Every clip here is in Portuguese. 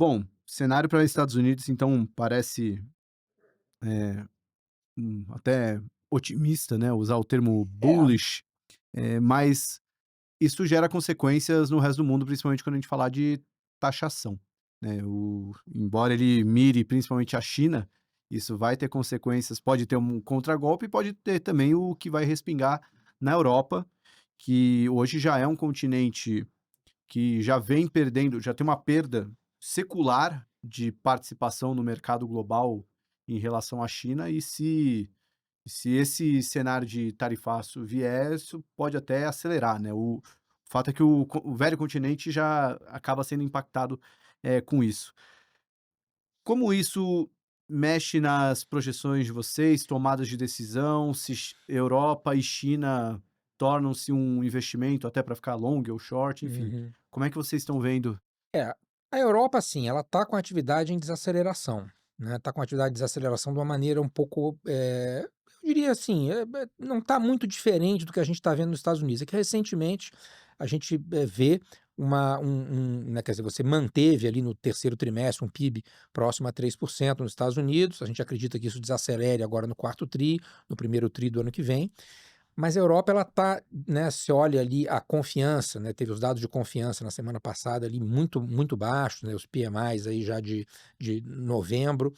Bom, cenário para os Estados Unidos, então, parece, eh, até otimista, né, usar o termo É, bullish, mas isso gera consequências no resto do mundo, principalmente quando a gente falar de taxação, né. Embora ele mire principalmente a China, isso vai ter consequências, pode ter um contragolpe e pode ter também o que vai respingar na Europa, que hoje já é um continente que já vem perdendo, já tem uma perda secular de participação no mercado global em relação à China, e se esse cenário de tarifaço vier, isso pode até acelerar, né. O fato é que o velho continente já acaba sendo impactado, com isso. Como isso mexe nas projeções de vocês, tomadas de decisão, se Europa e China tornam-se um investimento até para ficar long ou short, enfim, uhum. como é que vocês estão vendo? É, a Europa, assim, ela tá com a atividade em desaceleração, né, tá com a atividade de desaceleração de uma maneira um pouco, eu diria assim, não tá muito diferente do que a gente tá vendo nos Estados Unidos. É que recentemente a gente, vê né, quer dizer, você manteve ali no terceiro trimestre um PIB próximo a 3% nos Estados Unidos, a gente acredita que isso desacelere agora no quarto tri, no primeiro tri do ano que vem. Mas a Europa ela tá, né, se olha ali a confiança, né, teve os dados de confiança na semana passada ali muito baixos, né, os PMIs aí já de novembro,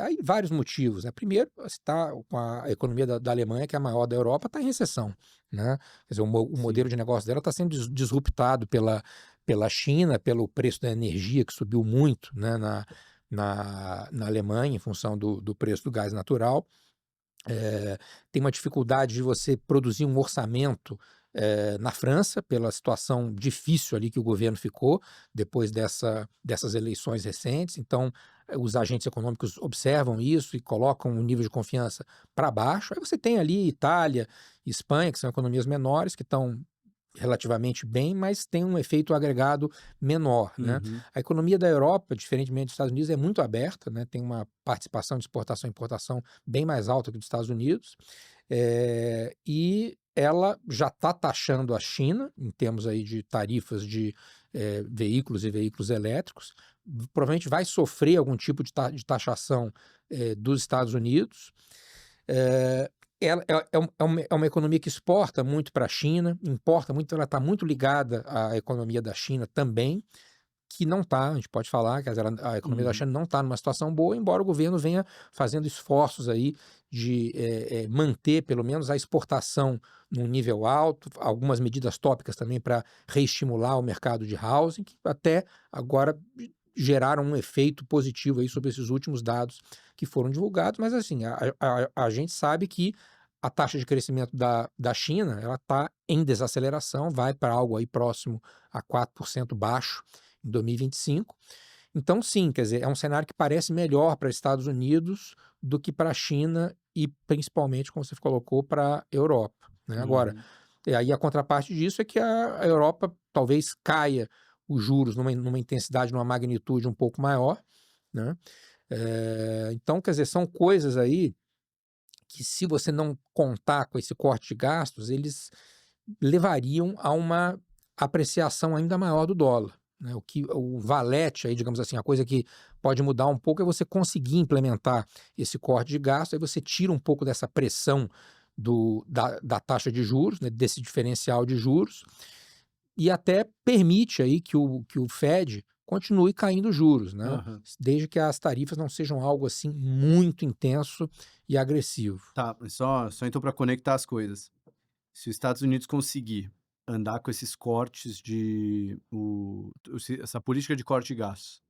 aí vários motivos, né, primeiro está com a economia da Alemanha, que é a maior da Europa, está em recessão, né, quer dizer, o Sim. modelo de negócio dela está sendo disruptado pela China, pelo preço da energia que subiu muito, né, na Alemanha em função do preço do gás natural. Tem uma dificuldade de você produzir um orçamento, na França, pela situação difícil ali que o governo ficou depois dessas eleições recentes. Então, os agentes econômicos observam isso e colocam o nível de confiança para baixo. Aí você tem ali Itália, Espanha, que são economias menores, que estão relativamente bem, mas tem um efeito agregado menor, né. Uhum. A economia da Europa, diferentemente dos Estados Unidos, é muito aberta, né, tem uma participação de exportação e importação bem mais alta que dos Estados Unidos, e ela já está taxando a China, em termos aí de tarifas de, veículos e veículos elétricos, provavelmente vai sofrer algum tipo de taxação, dos Estados Unidos. Eh, ela é uma economia que exporta muito para a China, importa muito, ela está muito ligada à economia da China também, que não está, a gente pode falar, quer dizer, a economia da Uhum. China não está numa situação boa, embora o governo venha fazendo esforços aí de, manter pelo menos a exportação num nível alto, algumas medidas tópicas também para reestimular o mercado de housing, que até agora geraram um efeito positivo aí sobre esses últimos dados que foram divulgados, mas assim, a gente sabe que a taxa de crescimento da China, ela está em desaceleração, vai para algo aí próximo a 4% baixo em 2025. Então, sim, quer dizer, é um cenário que parece melhor para Estados Unidos do que para a China e principalmente, como você colocou, para a Europa, né? Agora, Uhum. e aí a contraparte disso é que a Europa talvez caia os juros numa intensidade, numa magnitude um pouco maior, né? Então, quer dizer, são coisas aí que, se você não contar com esse corte de gastos, eles levariam a uma apreciação ainda maior do dólar, né. O valete aí, digamos assim, a coisa que pode mudar um pouco é você conseguir implementar esse corte de gastos, aí você tira um pouco dessa pressão da taxa de juros, né, desse diferencial de juros, e até permite aí que o Fed continue caindo os juros, né, Aham. desde que as tarifas não sejam algo, assim, muito intenso e agressivo. Tá, mas só então para conectar as coisas. Se os Estados Unidos conseguir andar com esses cortes essa política de corte de gastos,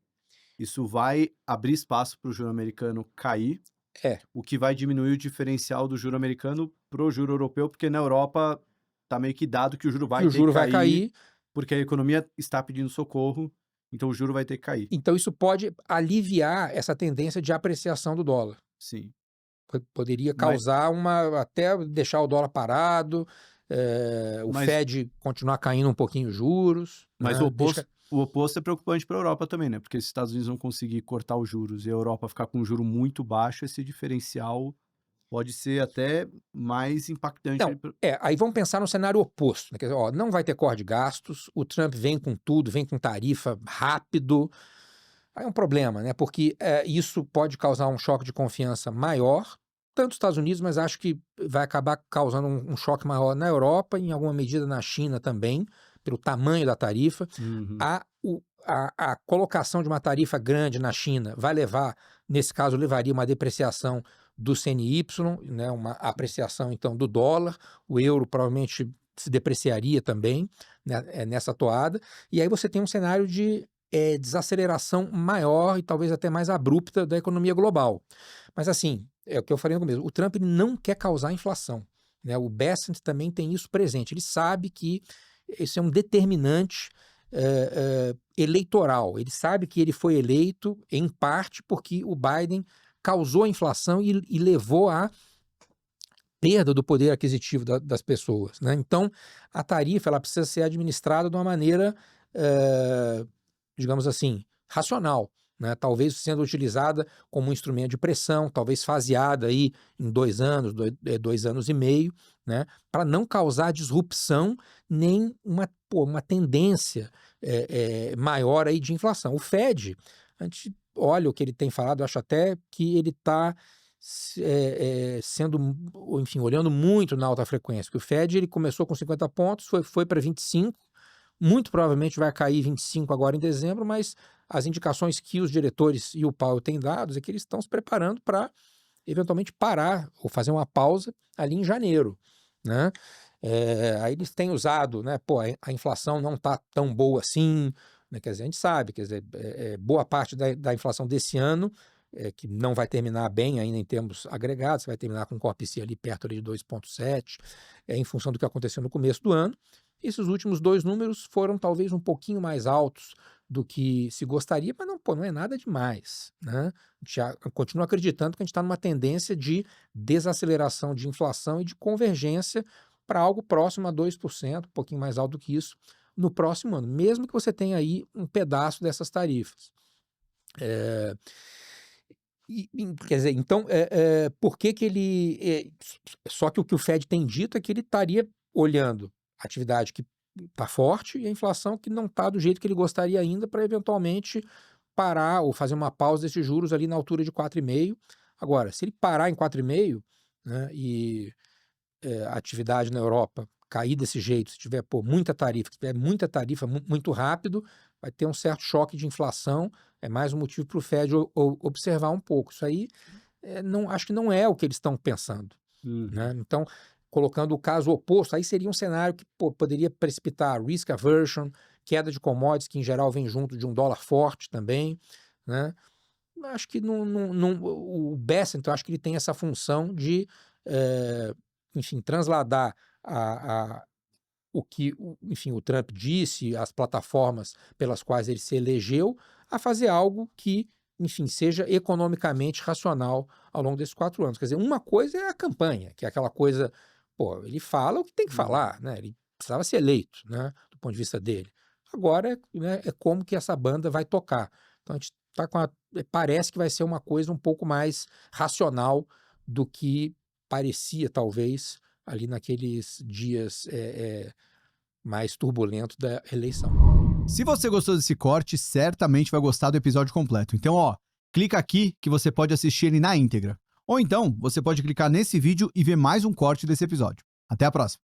isso vai abrir espaço para o juro americano cair, É, o que vai diminuir o diferencial do juro americano para o juro europeu, porque na Europa tá meio que dado que o juro que vai o ter que juro vai cair, cair. porque a economia está pedindo socorro, então o juro vai ter que cair. Então isso pode aliviar essa tendência de apreciação do dólar. Sim. Poderia Mas causar até deixar o dólar parado, o mas Fed continuar caindo um pouquinho os juros, mas o né, desde oposto que o oposto é preocupante para a Europa também, né, porque se os Estados Unidos não conseguir cortar os juros e a Europa ficar com um juro muito baixo, esse diferencial pode ser até mais impactante não, ali para. aí vamos pensar no cenário oposto, né, quer dizer, ó, não vai ter corte de gastos, o Trump vem com tudo, vem com tarifa rápido, Aí é um problema, né? Porque isso pode causar um choque de confiança maior, tanto nos Estados Unidos, mas acho que vai acabar causando um choque maior na Europa e em alguma medida na China também, pelo tamanho da tarifa. Uhum. A colocação de uma tarifa grande na China vai levar, nesse caso, levaria uma depreciação do CNY, né, uma apreciação então do dólar, o euro provavelmente se depreciaria também, né, nessa toada, e aí você tem um cenário de desaceleração maior e talvez até mais abrupta da economia global. Mas assim, é o que eu falei no começo, o Trump ele não quer causar inflação, né? O Bessent também tem isso presente, ele sabe que esse é um determinante eleitoral. Ele sabe que ele foi eleito, em parte, porque o Biden causou a inflação e levou à perda do poder aquisitivo das pessoas, né? Então, a tarifa ela precisa ser administrada de uma maneira, digamos assim, racional, né? Talvez sendo utilizada como um instrumento de pressão, talvez faseada aí em 2 anos, 2 anos e meio, né? Para não causar disrupção nem uma tendência maior aí de inflação. O Fed, a gente olha o que ele tem falado, eu acho até que ele está sendo, enfim, olhando muito na alta frequência, porque o Fed ele começou com 50 pontos, foi para 25, muito provavelmente vai cair 25 agora em dezembro, mas as indicações que os diretores e o Powell têm dados é que eles estão se preparando para eventualmente parar ou fazer uma pausa ali em janeiro, né? Aí eles têm usado, né? Pô, a inflação não está tão boa assim, né? Quer dizer, a gente sabe, quer dizer, boa parte da inflação desse ano, que não vai terminar bem ainda em termos agregados, vai terminar com um Core PCE ali perto ali de 2,7, em função do que aconteceu no começo do ano. Esses últimos 2 números foram talvez um pouquinho mais altos do que se gostaria, mas não é nada demais, né? A gente continua acreditando que a gente está numa tendência de desaceleração de inflação e de convergência para algo próximo a 2%, um pouquinho mais alto do que isso, no próximo ano, mesmo que você tenha aí um pedaço dessas tarifas. Quer dizer, então, por que ele... só que o que o Fed tem dito é que ele estaria olhando a atividade que está forte e a inflação que não está do jeito que ele gostaria ainda para eventualmente parar ou fazer uma pausa desses juros ali na altura de 4,5. Agora, se ele parar em 4,5, né, e a atividade na Europa cair desse jeito, se tiver muita tarifa, se tiver muita tarifa muito rápido, vai ter um certo choque de inflação, é mais um motivo para o Fed observar um pouco. Isso aí, acho que não é o que eles estão pensando, né? Então, colocando o caso oposto, aí seria um cenário que poderia precipitar risk aversion, queda de commodities, que em geral vem junto de um dólar forte também, né? Acho que o Bessent, então, acho que ele tem essa função de, enfim, transladar o que, enfim, o Trump disse, as plataformas pelas quais ele se elegeu, a fazer algo que, enfim, seja economicamente racional ao longo desses 4 anos. Quer dizer, uma coisa é a campanha, que é aquela coisa, ele fala o que tem que falar, né? Ele precisava ser eleito, né, do ponto de vista dele. Agora, né, é como que essa banda vai tocar. Então, a gente tá parece que vai ser uma coisa um pouco mais racional do que parecia, talvez, ali naqueles dias mais turbulentos da eleição. Se você gostou desse corte, certamente vai gostar do episódio completo. Então, clica aqui que você pode assistir ele na íntegra. Ou então, você pode clicar nesse vídeo e ver mais um corte desse episódio. Até a próxima!